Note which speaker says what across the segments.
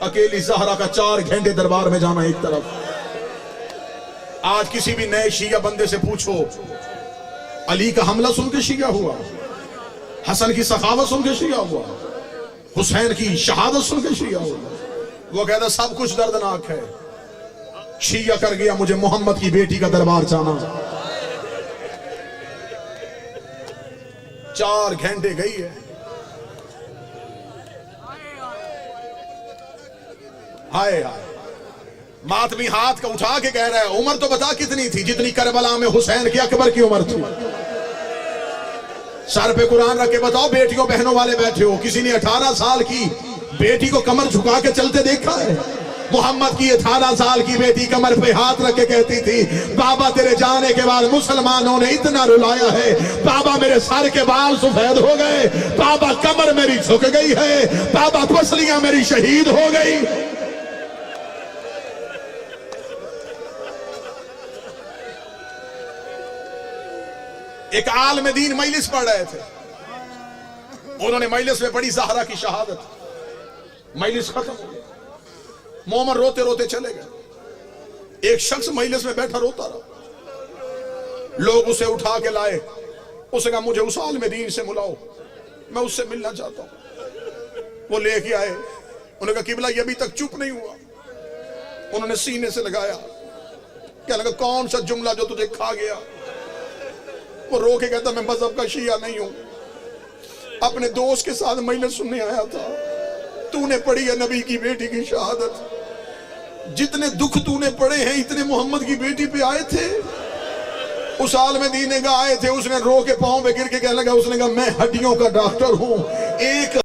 Speaker 1: اکیلی زہرا کا 4 گھنٹے دربار میں جانا ایک طرف. آج کسی بھی نئے شیعہ بندے سے پوچھو علی کا حملہ سن کے شیعہ ہوا, حسن کی سخاوت سن کے شیعہ ہوا, حسین کی شہادت سن کے شیعہ ہوا, وہ کہتا سب کچھ دردناک ہے, شیعہ کر گیا مجھے محمد کی بیٹی کا دربار جانا. 4 گھنٹے گئی ہے. ہائے ہائے, ماتمی ہاتھ کا اٹھا کے کہہ رہا ہے عمر تو بتا کتنی تھی جتنی کربلا میں حسین کی اکبر کی عمر تھی. سر پہ قرآن رکھ کے بتاؤ, بیٹیوں بہنوں والے بیٹھے ہو, کسی نے 18 سال کی بیٹی کو کمر جھکا کے چلتے دیکھا ہے؟ محمد کی 18 سال کی بیٹی کمر پہ ہاتھ رکھ کے کہتی تھی بابا تیرے جانے کے بعد مسلمانوں نے اتنا رلایا ہے, بابا میرے سر کے بال سفید ہو گئے, بابا کمر میری جھک گئی ہے, بابا پسلیاں میری شہید ہو گئی. ایک عالم دین مجلس پڑھ رہے تھے, انہوں نے مجلس میں پڑھی زہرا کی شہادت, مجلس ختم ہو گیا, مومن روتے روتے چلے گئے. ایک شخص مجلس میں بیٹھا روتا رہا, لوگ اسے اٹھا کے لائے, اس نے کہا مجھے اس عالم دین سے ملاؤ, میں اس سے ملنا چاہتا ہوں. وہ لے کے آئے, انہوں نے کہا قبلہ یہ ابھی تک چپ نہیں ہوا. انہوں نے سینے سے لگایا, کہنے لگا کون سا جملہ جو تجھے کھا گیا؟ وہ رو کے کہتا میں مذہب کا شیعہ نہیں ہوں, اپنے دوست کے ساتھ مجلس سننے آیا تھا, تو نے پڑھی ہے نبی کی بیٹی کی شہادت, جتنے دکھ تو نے پڑھے ہیں اتنے محمد کی بیٹی پہ آئے تھے. اس عالم دین نے کہا آئے تھے, اس نے رو کے پاؤں پہ گر کے کہنے لگا, اس نے کہا میں ہڈیوں کا ڈاکٹر ہوں, ایک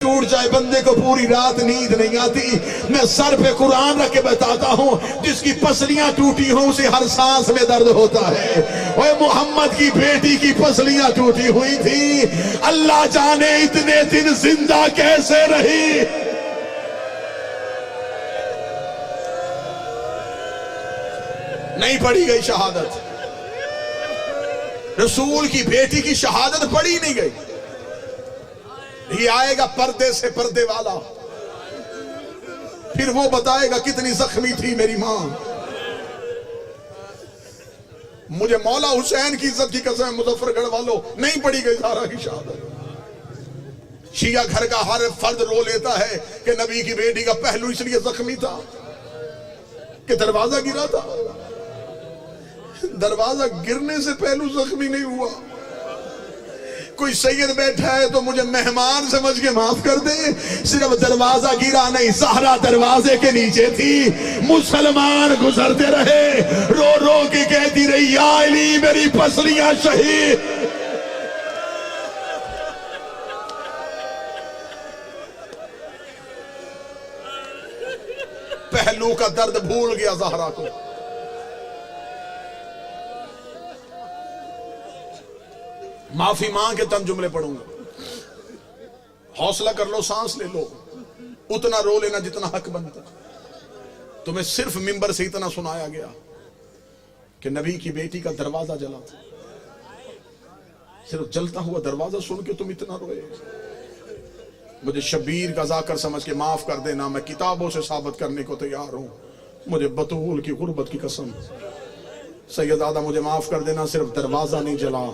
Speaker 1: ٹوٹ جائے بندے کو پوری رات نیند نہیں آتی, میں سر پہ قرآن رکھ کے بتاتا ہوں جس کی پسلیاں ٹوٹی ہوں اسے ہر سانس میں درد ہوتا ہے. اوے محمد کی بیٹی کی پسلیاں ٹوٹی ہوئی تھی, اللہ جانے اتنے دن زندہ کیسے رہی. نہیں پڑھی گئی شہادت, رسول کی بیٹی کی شہادت پڑھی نہیں گئی. یہ آئے گا پردے سے پردے والا, پھر وہ بتائے گا کتنی زخمی تھی میری ماں. مجھے مولا حسین کی عزت کی قسم, مظفر گڑھ والوں نہیں پڑھی گئی زہرا کی شہادت. شیعہ گھر کا ہر فرد رو لیتا ہے کہ نبی کی بیٹی کا پہلو اس لیے زخمی تھا کہ دروازہ گرا تھا. دروازہ گرنے سے پہلو زخمی نہیں ہوا. کوئی سید بیٹھا ہے تو مجھے مہمان سمجھ کے معاف کر دے, صرف دروازہ گرا نہیں, زہرا دروازے کے نیچے تھی, مسلمان گزرتے رہے, رو رو کے کہتی رہی یا علی میری پسلیاں شہید. پہلو کا درد بھول گیا زہرا کو. معافی مانگ کے تن جملے پڑھوں گا, حوصلہ کر لو, سانس لے لو, اتنا رو لینا جتنا حق بنتا. تمہیں صرف منبر سے اتنا سنایا گیا کہ نبی کی بیٹی کا دروازہ جلا تھا, صرف جلتا ہوا دروازہ سن کے تم اتنا روئے. مجھے شبیر کا ذاکر سمجھ کے معاف کر دینا, میں کتابوں سے ثابت کرنے کو تیار ہوں, مجھے بطول کی غربت کی قسم. سیدادہ مجھے معاف کر دینا, صرف دروازہ نہیں جلا,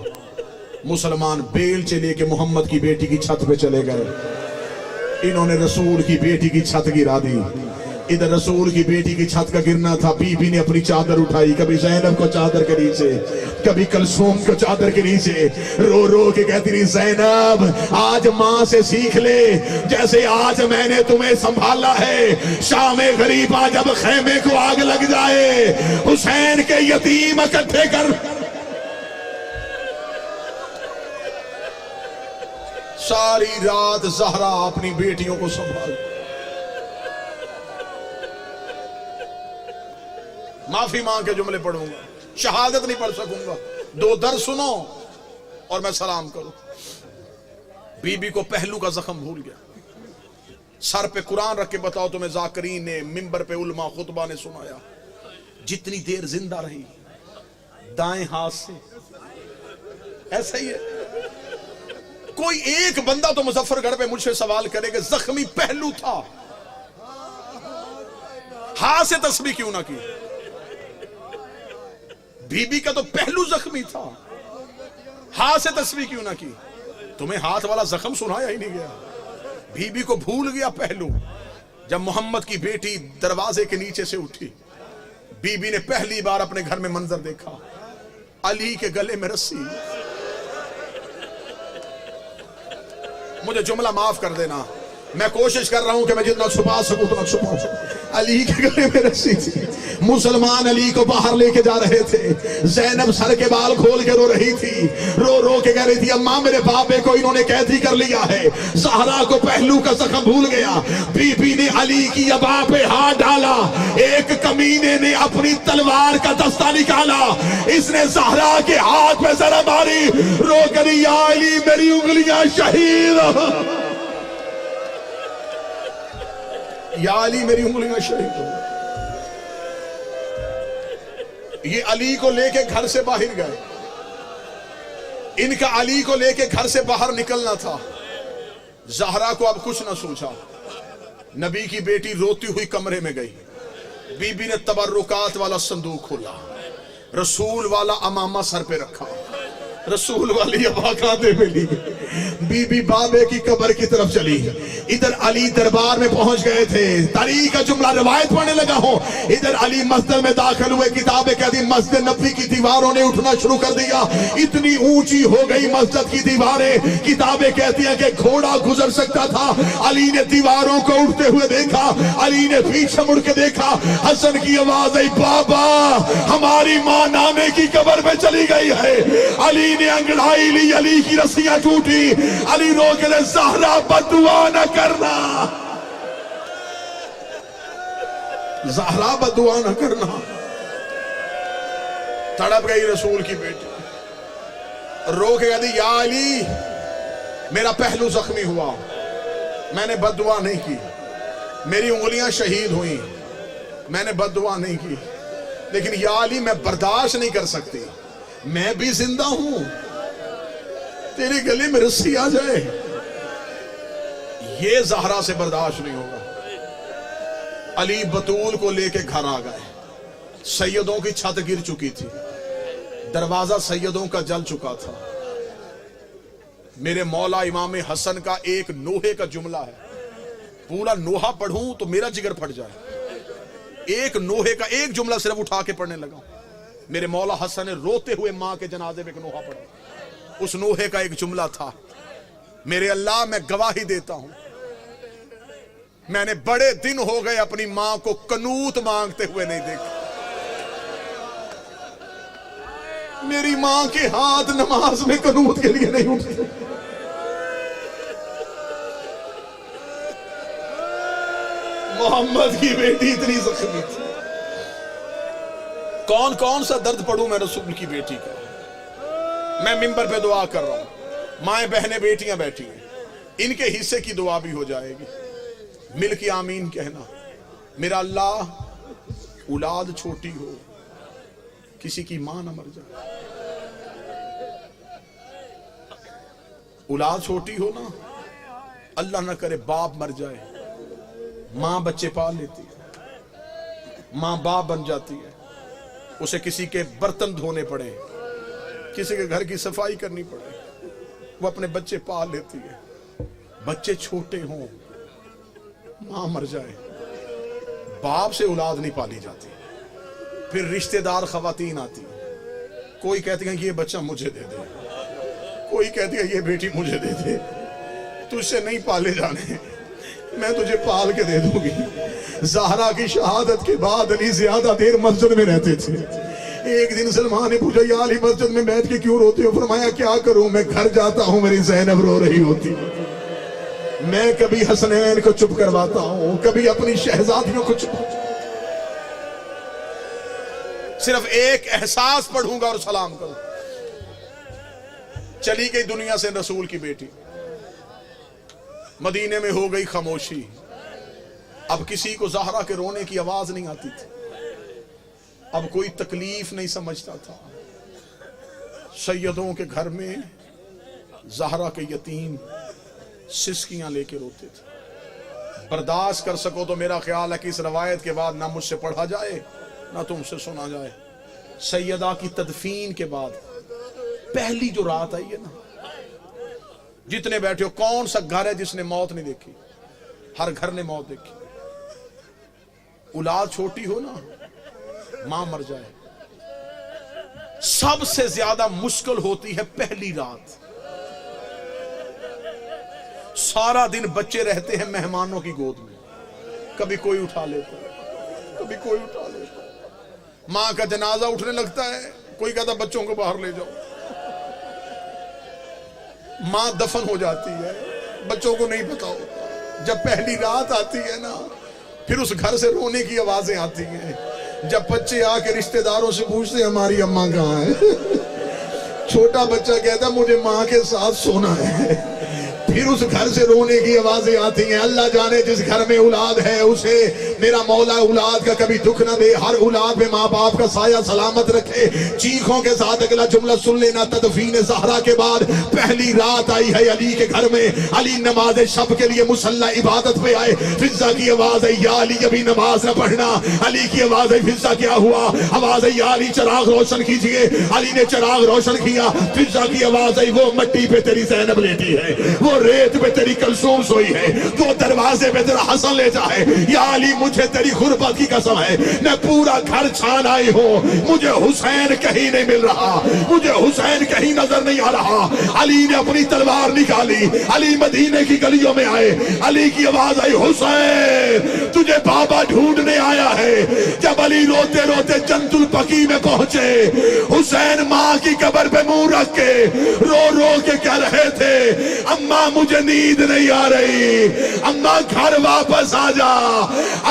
Speaker 1: مسلمان بیلچے لے کے محمد کی بیٹی کی چھت پہ چلے گئے. انہوں نے رسول کی بیٹی کی چھت گرا دی. ادھر رسول کی بیٹی کی چھت کا گرنا تھا, بی بی نے اپنی چادر اٹھائی, کبھی زینب کو چادر کے نیچے, کبھی کلثوم کو چادر کے نیچے, رو رو کے کہتی رہی زینب آج ماں سے سیکھ لے جیسے آج میں نے تمہیں سنبھالا ہے. شام غریبہ جب خیمے کو آگ لگ جائے, حسین کے یتیم اکٹھے کر. ساری رات زہرا اپنی بیٹیوں کو سنبھال. معافی مانگ کے جملے پڑھوں گا, شہادت نہیں پڑھ سکوں گا. 2 در سنو اور میں سلام کروں. بی بی کو پہلو کا زخم بھول گیا. سر پہ قرآن رکھ کے بتاؤ تمہیں ذاکرین نے, منبر پہ علماء خطبہ نے سنایا, جتنی دیر زندہ رہی دائیں ہاتھ سے. ایسا ہی ہے. کوئی ایک بندہ تو مظفر گڑھ پہ مجھ سے سوال کرے کہ زخمی پہلو تھا, ہاتھ سے تسبیح کیوں نہ کی؟ بی بی کا تو پہلو زخمی تھا، ہاتھ سے تسبیح کیوں نہ کی؟ تمہیں ہاتھ والا زخم سنایا ہی نہیں گیا؟ بی بی کو بھول گیا پہلو۔ جب محمد کی بیٹی دروازے کے نیچے سے اٹھی، بی بی نے پہلی بار اپنے گھر میں منظر دیکھا، علی کے گلے میں رسی۔ مجھے جملہ معاف کر دینا، میں کوشش کر رہا ہوں کہ میں جتنا چھپا سکوں اتنا چھپا سکوں۔ علی کے گلے میں رسی تھی، مسلمان علی کو باہر لے کے جا رہے تھے، زینب سر کے بال کھول کے رو رہی تھی، رو رو کے کہہ رہی تھی اماں میرے بابے کو انہوں نے قیدی کر لیا ہے۔ زہرا کو پہلو کا زخم بھول گیا، بی بی نے علی کی ابا پہ ہاتھ ڈالا، ایک کمینے نے اپنی تلوار کا دستہ نکالا، اس نے زہرا کے ہاتھ میں ذرا ماری، رو کر یا علی میری انگلیاں شہید، یا علی میری انگلیاں شہید ہو۔ یہ علی کو لے کے گھر سے باہر گئے، ان کا علی کو لے کے گھر سے باہر نکلنا تھا۔ زہرا کو اب کچھ نہ سوچا، نبی کی بیٹی روتی ہوئی کمرے میں گئی، بی بی نے تبرکات والا صندوق کھولا، رسول والا امامہ سر پہ رکھا، رسول والی ابا کاندھے میں لی، بی بی بابے کی قبر کی طرف چلی۔ ادھر علی دربار میں پہنچ گئے تھے، تاریخ کا جملہ روایت پڑھنے لگا ہوں، ادھر علی مسجد میں داخل ہوئے، کتابیں کہتی مسجد نبی کی دیواروں نے اٹھنا شروع کر دیا، اتنی اونچی ہو گئی مسجد کی دیواریں، کتابیں کہتی ہیں کہ گھوڑا گزر سکتا تھا۔ علی نے دیواروں کو اٹھتے ہوئے دیکھا، علی نے پیچھے مڑ کے دیکھا، حسن کی آواز آئی بابا ہماری ماں نانے کی قبر میں چلی گئی ہے۔ علی نے انگڑائی لی، علی کی رسیاں ٹوٹی، علی رو کے لئے زہرا بددعا نہ کرنا، زہرا بددعا نہ کرنا۔ تڑپ گئی رسول کی بیٹی، رو کے کہتی یا علی میرا پہلو زخمی ہوا، میں نے بددعا نہیں کی، میری انگلیاں شہید ہوئیں، میں نے بددعا نہیں کی، لیکن یا علی میں برداشت نہیں کر سکتی، میں بھی زندہ ہوں، تیرے گلے میں رسی آ جائے، یہ زہرا سے برداشت نہیں ہوگا۔ علی بطول کو لے کے گھر آ گئے، سیدوں کی چھت گر چکی تھی، دروازہ سیدوں کا جل چکا تھا۔ میرے مولا امام حسن کا ایک نوحے کا جملہ ہے، پورا نوحہ پڑھوں تو میرا جگر پھٹ جائے، ایک نوحے کا ایک جملہ صرف اٹھا کے پڑھنے لگا۔ میرے مولا حسن نے روتے ہوئے ماں کے جنازے میں ایک نوحہ پڑھا، اس نوحے کا ایک جملہ تھا، میرے اللہ میں گواہی دیتا ہوں میں نے بڑے دن ہو گئے اپنی ماں کو قنوت مانگتے ہوئے نہیں دیکھا، میری ماں کے ہاتھ نماز میں قنوت کے لیے نہیں اٹھتے۔ محمد کی بیٹی اتنی زخمی تھی، کون کون سا درد پڑھوں میں رسول کی بیٹی کا۔ میں منبر پہ دعا کر رہا ہوں، مائیں بہنیں بیٹیاں بیٹھی ہیں، ان کے حصے کی دعا بھی ہو جائے گی، مل کے آمین کہنا۔ میرا اللہ اولاد چھوٹی ہو، کسی کی ماں نہ مر جائے، اولاد چھوٹی ہو نا، اللہ نہ کرے باپ مر جائے، ماں بچے پال لیتی ہے، ماں باپ بن جاتی ہے، اسے کسی کے برتن دھونے پڑے، کسی کے گھر کی صفائی کرنی پڑے، وہ اپنے بچے پال لیتی ہے، بچے چھوٹے ہوں، ماں مر جائے، باپ سے اولاد نہیں پالی جاتی، پھر رشتہ دار خواتین آتی ہیں، کوئی کہتی ہیں کہ یہ بچہ مجھے دے دے، کوئی کہتی ہے یہ بیٹی مجھے دے دے، تجھ سے نہیں پالے جانے، میں تجھے پال کے دے دوں گی۔ زہرا کی شہادت کے بعد علی زیادہ دیر مسجد میں رہتے تھے۔ ایک دن سلمان نے پوچھا یا علی مسجد میں بیٹھ کے کیوں روتے ہو؟ فرمایا کیا کروں، میں گھر جاتا ہوں میری زینب رو رہی ہوتی، میں کبھی حسنین کو چپ کرواتا ہوں، کبھی اپنی شہزادیوں کو چپ، صرف ایک احساس پڑھوں گا اور سلام کروں۔ چلی گئی دنیا سے رسول کی بیٹی، مدینے میں ہو گئی خاموشی، اب کسی کو زہرا کے رونے کی آواز نہیں آتی تھی، اب کوئی تکلیف نہیں سمجھتا تھا۔ سیدوں کے گھر میں زہرا کے یتیم سسکیاں لے کے روتے تھے، برداشت کر سکو تو میرا خیال ہے کہ اس روایت کے بعد نہ مجھ سے پڑھا جائے نہ تم سے سنا جائے. سیدہ کی تدفین کے بعد پہلی جو رات آئی ہے نا، جتنے بیٹھے ہو کون سا گھر ہے جس نے موت نہیں دیکھی؟ ہر گھر نے موت دیکھی. اولاد چھوٹی ہو نا، ماں مر جائے، سب سے زیادہ مشکل ہوتی ہے پہلی رات. سارا دن بچے رہتے ہیں مہمانوں کی گود میں، کبھی کوئی اٹھا لیتا ہے، کبھی کوئی اٹھا لیتا ہے. ماں کا جنازہ اٹھنے لگتا ہے، کوئی کہتا بچوں کو باہر لے جاؤ. ماں دفن ہو جاتی ہے، بچوں کو نہیں پتا ہوتا. جب پہلی رات آتی ہے نا، پھر اس گھر سے رونے کی آوازیں آتی ہیں. جب بچے آ کے رشتہ داروں سے پوچھتے ہیں ہماری اماں کہاں ہے، چھوٹا بچہ کہتا مجھے ماں کے ساتھ سونا ہے. پھر اس گھر سے رونے کی آوازیں آتی ہیں. اللہ جانے جس گھر میں اولاد ہے اسے میرا مولا اولاد کا کبھی دکھ نہ دے، ہر اولاد میں ماں باپ کا سایہ سلامت رکھے. چیخوں کے ساتھ اگلا جملہ سن لینا. تدفین زہرا کے بعد پہلی رات آئی ہے علی کے گھر میں. علی نماز شب کے لیے مصلی عبادت پہ آئے. فضا کی آواز ہے یا علی ابھی نماز نہ پڑھنا. علی کی آواز ہے فضا کیا ہوا؟ آواز ہے یا علی چراغ روشن کیجئے. علی نے چراغ روشن کیا. فضا کی آواز ہے وہ مٹی پہ تیری زینب لیٹی ہے، وہ ریت پہ تیری کلثوم سوئی ہے، وہ دروازے پہ تیرا حسن لیٹا ہے. یا علی مجھے تیری غربت کی قسم ہے، میں پورا گھر چھان آئی ہوں، مجھے حسین کہیں نہیں مل رہا، مجھے حسین کہیں نظر نہیں آ رہا. علی نے اپنی تلوار نکالی. علی مدینے کی گلیوں میں آئے. علی کی آواز آئی حسین تجھے بابا ڈھونڈنے آیا ہے. جب علی روتے روتے جنت البقیع میں پہنچے، حسین ماں کی قبر پہ منہ رکھ کے رو رو کے کہہ رہے تھے اماں مجھے نیند نہیں آ رہی، اماں گھر واپس آ جا،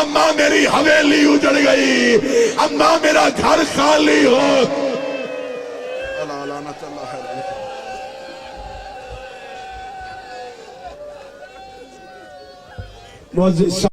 Speaker 1: اماں میری حویلی اجڑ گئی، اماں میرا گھر خالی ہو. اللہ